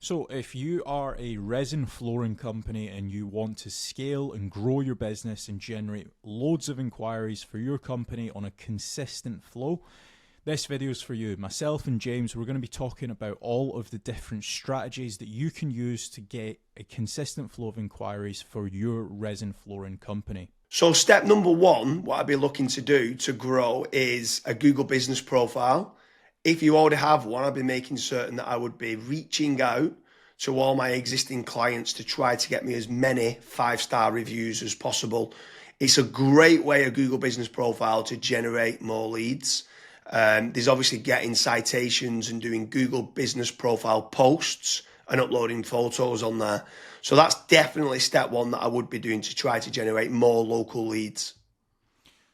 So if you are a resin flooring company and you want to scale and grow your business and generate loads of inquiries for your company on a consistent flow, this video is for you. Myself and James, we're going to be talking about all of the different strategies that you can use to get a consistent flow of inquiries for your resin flooring company. So step number one, what I'd be looking to do to grow is a Google business profile. If you already have one, I'd be making certain that I would be reaching out to all my existing clients to try to get me as many 5-star reviews as possible. It's a great way, a Google business profile, to generate more leads. There's obviously getting citations and doing Google business profile posts and uploading photos on there. So that's definitely step one that I would be doing to try to generate more local leads.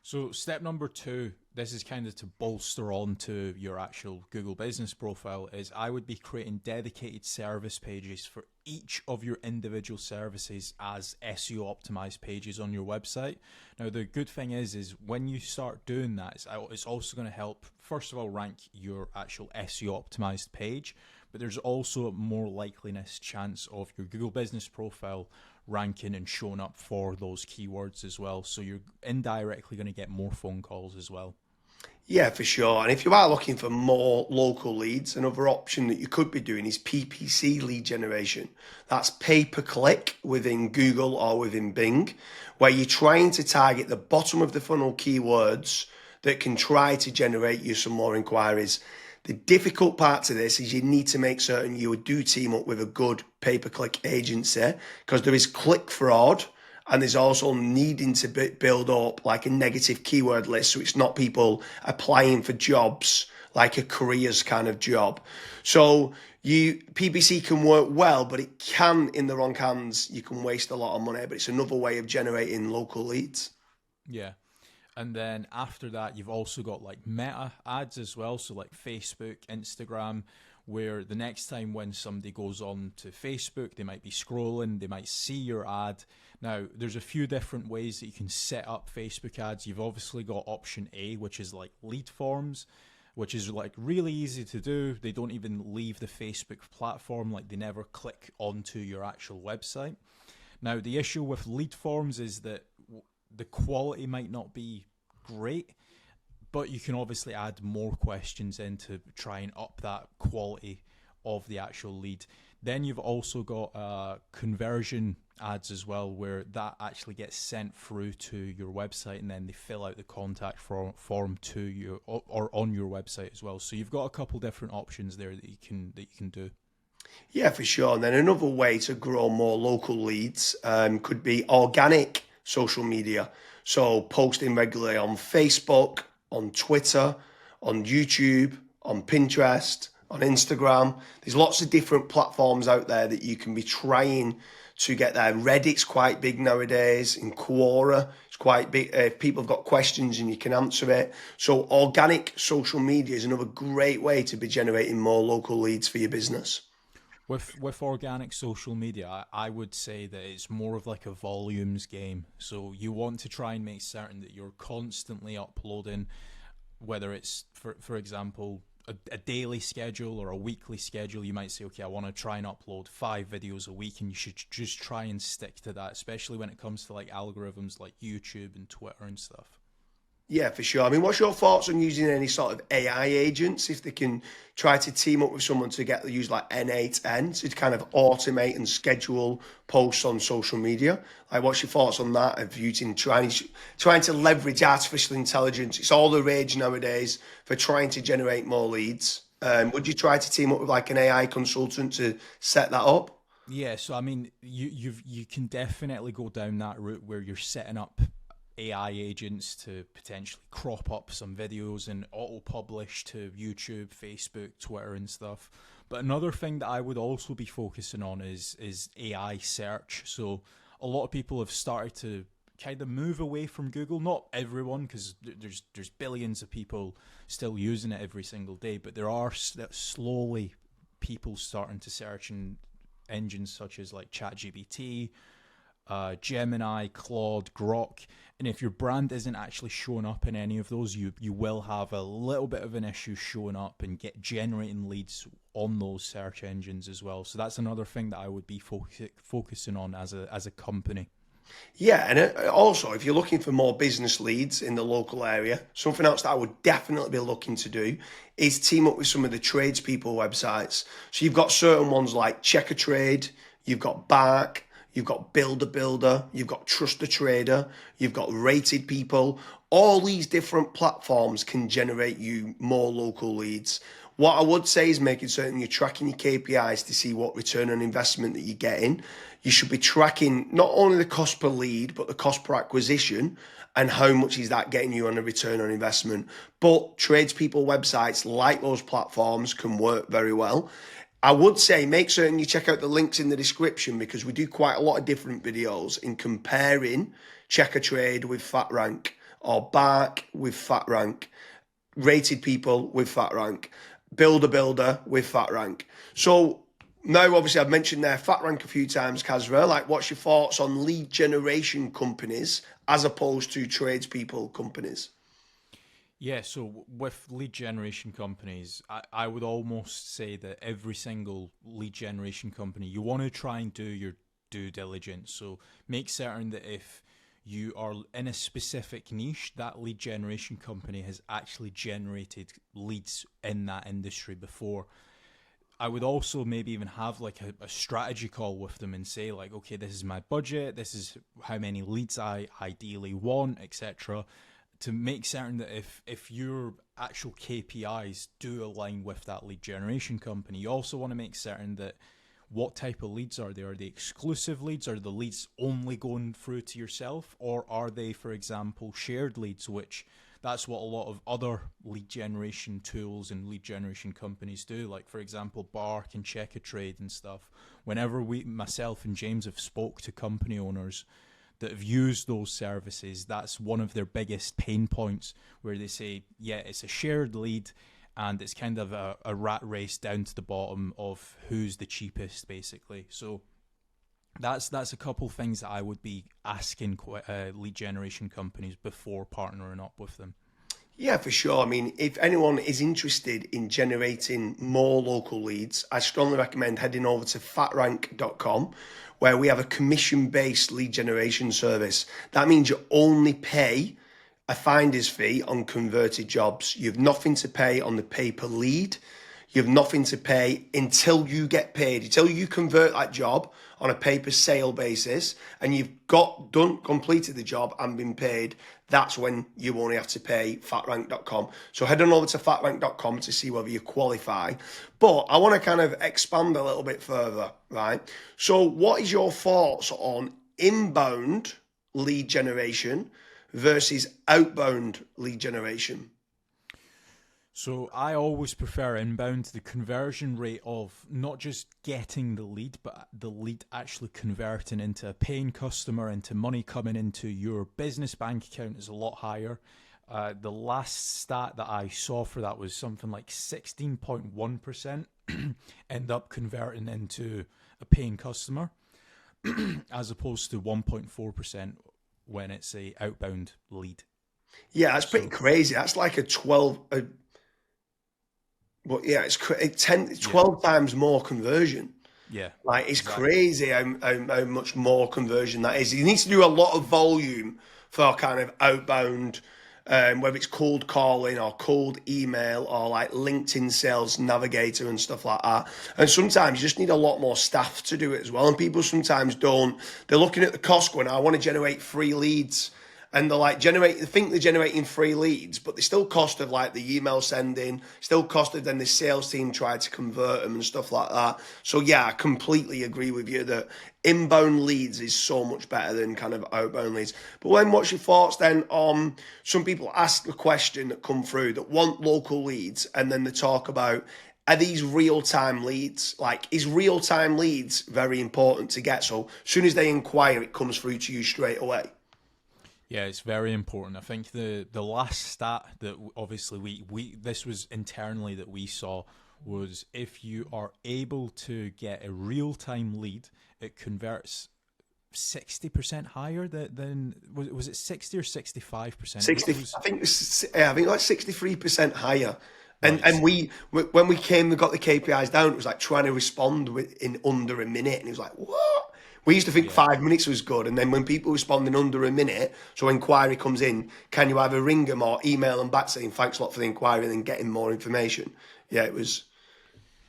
So step number two, this is kind of to bolster on to your actual Google business profile, is I would be creating dedicated service pages for each of your individual services as SEO optimized pages on your website. Now, the good thing is when you start doing that, it's also going to help, first of all, rank your actual SEO optimized page, but there's also a more likeliness chance of your Google business profile ranking and showing up for those keywords as well. So you're indirectly going to get more phone calls as well. Yeah, for sure. And if you are looking for more local leads, another option that you could be doing is PPC lead generation. That's pay per click within Google or within Bing, where you're trying to target the bottom of the funnel keywords that can try to generate you some more inquiries. The difficult part to this is you need to make certain you do team up with a good pay-per-click agency, because there is click fraud, and there's also needing to build up like a negative keyword list, so it's not people applying for jobs like a careers kind of job. So PPC can work well, but it can, in the wrong hands, you can waste a lot of money, but it's another way of generating local leads. Yeah. And then after that, you've also got like meta ads as well. So like Facebook, Instagram, where the next time when somebody goes on to Facebook, they might be scrolling, they might see your ad. Now, there's a few different ways that you can set up Facebook ads. You've obviously got option A, which is like lead forms, which is like really easy to do. They don't even leave the Facebook platform, like they never click onto your actual website. Now, the issue with lead forms is that the quality might not be great, but you can obviously add more questions in to try and up that quality of the actual lead. Then you've also got conversion ads as well, where that actually gets sent through to your website, and then they fill out the contact form to you or on your website as well. So you've got a couple different options there that you can do. Yeah, for sure. And then another way to grow more local leads could be organic social media. So posting regularly on Facebook, on Twitter, on YouTube, on Pinterest, on Instagram. There's lots of different platforms out there that you can be trying to get there. Reddit's quite big nowadays. In Quora, it's quite big. If people have got questions and you can answer it. So organic social media is another great way to be generating more local leads for your business. With organic social media, I would say that it's more of like a volumes game. So you want to try and make certain that you're constantly uploading, whether it's, for example, a daily schedule or a weekly schedule. You might say, okay, I want to try and upload 5 videos a week, and you should just try and stick to that, especially when it comes to like algorithms like YouTube and Twitter and stuff. Yeah, for sure. I mean, what's your thoughts on using any sort of AI agents, if they can try to team up with someone to use like N8N to kind of automate and schedule posts on social media? Like, what's your thoughts on that, of using trying to leverage artificial intelligence? It's all the rage nowadays for trying to generate more leads. Would you try to team up with like an AI consultant to set that up? Yeah, so I mean, you can definitely go down that route where you're setting up AI agents to potentially crop up some videos and auto-publish to YouTube, Facebook, Twitter and stuff. But another thing that I would also be focusing on is AI search. So a lot of people have started to kind of move away from Google. Not everyone, because there's billions of people still using it every single day, but there are slowly people starting to search in engines such as like ChatGPT, Gemini, Claude, Grok. And if your brand isn't actually showing up in any of those, you will have a little bit of an issue showing up and generating leads on those search engines as well. So that's another thing that I would be focusing on as a company. Yeah, and also if you're looking for more business leads in the local area, something else that I would definitely be looking to do is team up with some of the tradespeople websites. So you've got certain ones like Checker Trade, you've got Bark, you've got Builder, you've got Trust the Trader, you've got Rated People. All these different platforms can generate you more local leads. What I would say is making certain you're tracking your KPIs to see what return on investment that you're getting. You should be tracking not only the cost per lead, but the cost per acquisition and how much is that getting you on a return on investment. But tradespeople websites like those platforms can work very well. I would say make certain you check out the links in the description because we do quite a lot of different videos in comparing Checker Trade with FatRank or Bark with FatRank, Rated People with FatRank, Builder with FatRank. So now, obviously, I've mentioned there FatRank a few times, Kasra. Like, what's your thoughts on lead generation companies as opposed to tradespeople companies? Yeah, so with lead generation companies, I would almost say that every single lead generation company, you want to try and do your due diligence. So make certain that if you are in a specific niche, that lead generation company has actually generated leads in that industry before. I would also maybe even have like a strategy call with them and say like, okay, this is my budget, this is how many leads I ideally want, etc. To make certain that if your actual KPIs do align with that lead generation company, you also want to make certain that what type of leads are they? Are they exclusive leads? Are the leads only going through to yourself? Or are they, for example, shared leads, which that's what a lot of other lead generation tools and lead generation companies do. Like, for example, Bark and Checker Trade and stuff. Whenever myself and James have spoke to company owners that have used those services, that's one of their biggest pain points where they say, yeah, it's a shared lead and it's kind of a rat race down to the bottom of who's the cheapest, basically. So that's a couple things that I would be asking lead generation companies before partnering up with them. Yeah, for sure. I mean, if anyone is interested in generating more local leads, I strongly recommend heading over to fatrank.com, where we have a commission-based lead generation service. That means you only pay a finder's fee on converted jobs. You have nothing to pay on the pay per lead. You have nothing to pay until you get paid, until you convert that job on a pay per sale basis and you've completed the job and been paid. That's when you only have to pay fatrank.com. So head on over to fatrank.com to see whether you qualify. But I want to kind of expand a little bit further, right? So what is your thoughts on inbound lead generation versus outbound lead generation? So I always prefer inbound. The conversion rate of not just getting the lead, but the lead actually converting into a paying customer, into money coming into your business bank account is a lot higher. The last stat that I saw for that was something like 16.1% end up converting into a paying customer as opposed to 1.4% when it's a outbound lead. Yeah, that's pretty crazy. That's like a 12... But yeah, it's 12 times more conversion. Yeah, Like, it's exactly. crazy how much more conversion that is. You need to do a lot of volume for kind of outbound, whether it's cold calling or cold email or like LinkedIn Sales Navigator and stuff like that. And sometimes you just need a lot more staff to do it as well. And people sometimes don't. They're looking at the cost going, I want to generate 3 leads. And they're like they think they're generating 3 leads, but they still cost of like the email sending, still cost of then the sales team tried to convert them and stuff like that. So yeah, I completely agree with you that inbound leads is so much better than kind of outbound leads. But then what's your thoughts then on some people ask the question that come through that want local leads and then they talk about, are these real-time leads? Like, is real-time leads very important to get? So as soon as they inquire, it comes through to you straight away. Yeah, it's very important. I think the last stat that obviously we this was internally that we saw was if you are able to get a real time lead, it converts 60% higher than was it 60 or 65%? 60, I think like 63% higher. And Right. when we got the KPIs down, it was like trying to respond in under a minute, and it was like, what? We used to think Yeah. 5 minutes was good, and then when people respond in under a minute, so inquiry comes in, can you either ring them or email them back saying thanks a lot for the inquiry, and then getting more information? Yeah, it was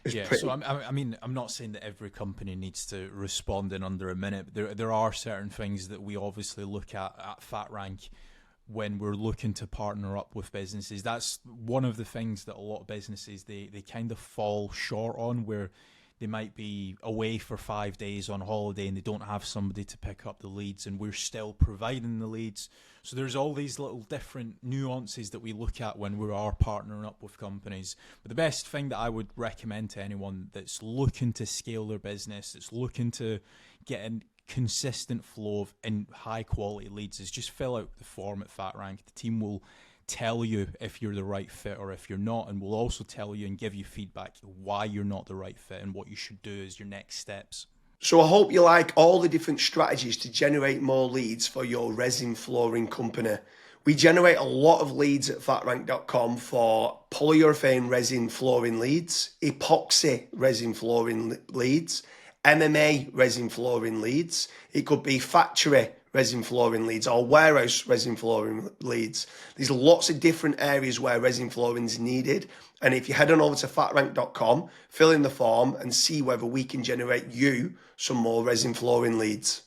Yeah, so pretty. I mean, I'm not saying that every company needs to respond in under a minute, but there are certain things that we obviously look at Fat Rank when we're looking to partner up with businesses. That's one of the things that a lot of businesses they kind of fall short on, where they might be away for 5 days on holiday and they don't have somebody to pick up the leads, and we're still providing the leads. So there's all these little different nuances that we look at when we are partnering up with companies. But the best thing that I would recommend to anyone that's looking to scale their business, that's looking to get a consistent flow of in high quality leads, is just fill out the form at Fat Rank. The team will tell you if you're the right fit or if you're not, and we'll also tell you and give you feedback why you're not the right fit and what you should do as your next steps. So I hope you like all the different strategies to generate more leads for your resin flooring company. We generate a lot of leads at fatrank.com for polyurethane resin flooring leads, epoxy resin flooring leads, MMA resin flooring leads. It could be factory resin flooring leads or warehouse resin flooring leads. There's lots of different areas where resin flooring is needed. And if you head on over to fatrank.com, fill in the form and see whether we can generate you some more resin flooring leads.